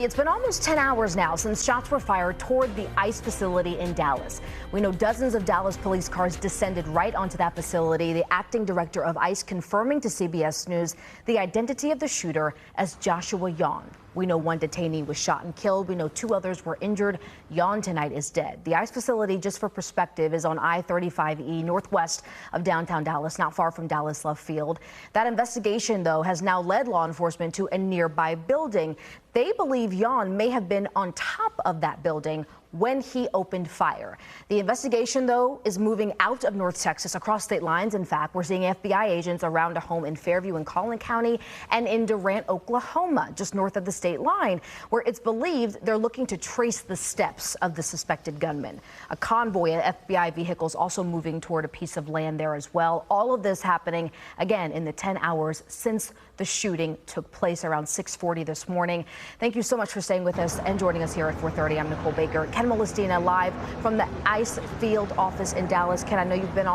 It's been almost 10 hours now since shots were fired toward the ICE facility in Dallas. We know dozens of Dallas police cars descended right onto that facility. The acting director of ICE confirming to CBS News the identity of the shooter as Joshua Yon. We know one detainee was shot and killed. We know two others were injured. Yon tonight is dead. The ICE facility, just for perspective, is on I-35E northwest of downtown Dallas, not far from Dallas Love Field. That investigation, though, has now led law enforcement to a nearby building. They believe Yon may have been on top of that building when he opened fire. The investigation, though, is moving out of North Texas across state lines. In fact, we're seeing FBI agents around a home in Fairview and Collin County and in Durant, Oklahoma, just north of the state line, where it's believed they're looking to trace the steps of the suspected gunman. A convoy of FBI vehicles also moving toward a piece of land there as well. All of this happening, again, in the 10 hours since the shooting took place around 6:40 this morning. Thank you so much for staying with us and joining us here at 4:30. I'm Nicole Baker. Ken Molestina live from the ICE field office in Dallas. Ken, I know you've been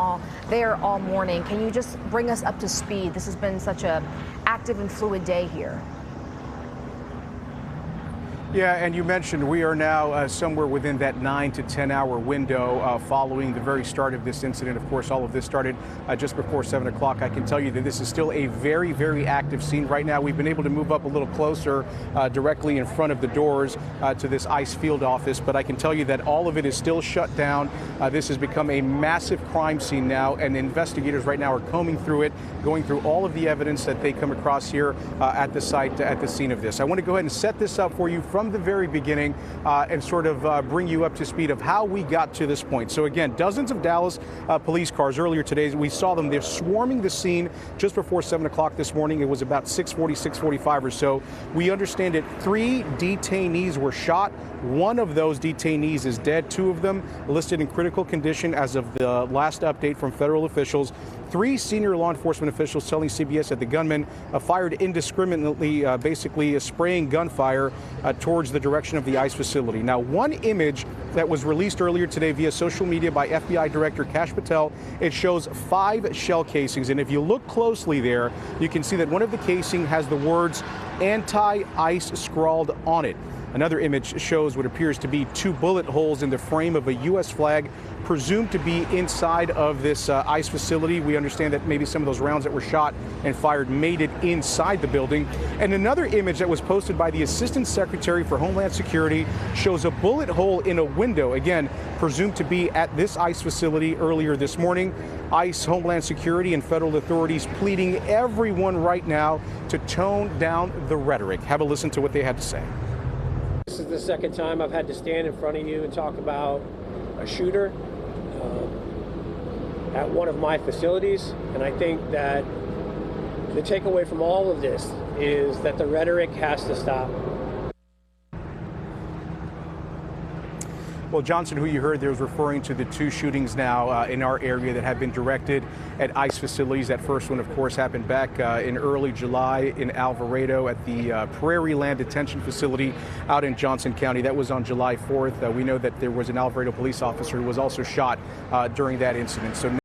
there all morning. Can you just bring us up to speed? This has been such a active and fluid day here. Yeah, and you mentioned we are now somewhere within that 9 to 10 hour window following the very start of this incident. Of course, all of this started just before 7 o'clock. I can tell you that this is still a very, very active scene right now. We've been able to move up a little closer directly in front of the doors to this ICE field office, but I can tell you that all of it is still shut down. This has become a massive crime scene now, and investigators right now are combing through it, going through all of the evidence that they come across here at the site, at the scene of this. I want to go ahead and set this up for you from the very beginning and sort of bring you up to speed of how we got to this point. So again, dozens of Dallas police cars earlier today, we saw them. They're swarming the scene just before 7 o'clock this morning. It was about 6:40, 6:45 or so. We understand that 3 detainees were shot. One of those detainees is dead. 2 of them listed in critical condition as of the last update from federal officials. 3 senior law enforcement officials telling CBS that the gunman fired indiscriminately, basically spraying gunfire towards the direction of the ICE facility. Now, one image that was released earlier today via social media by FBI Director Kash Patel, it shows 5 shell casings. And if you look closely there, you can see that one of the casing has the words anti-ICE scrawled on it. Another image shows what appears to be 2 bullet holes in the frame of a U.S. flag, presumed to be inside of this ICE facility. We understand that maybe some of those rounds that were shot and fired made it inside the building. And another image that was posted by the Assistant Secretary for Homeland Security shows a bullet hole in a window, again, presumed to be at this ICE facility earlier this morning. ICE, Homeland Security, and federal authorities pleading everyone right now to tone down the rhetoric. Have a listen to what they had to say. This is the second time I've had to stand in front of you and talk about a shooter at one of my facilities. And I think that the takeaway from all of this is that the rhetoric has to stop. Well, Johnson, who you heard there, was referring to the 2 shootings now in our area that have been directed at ICE facilities. That first one, of course, happened back in early July in Alvarado at the Prairie Land Detention Facility out in Johnson County. That was on July 4th. We know that there was an Alvarado police officer who was also shot during that incident. So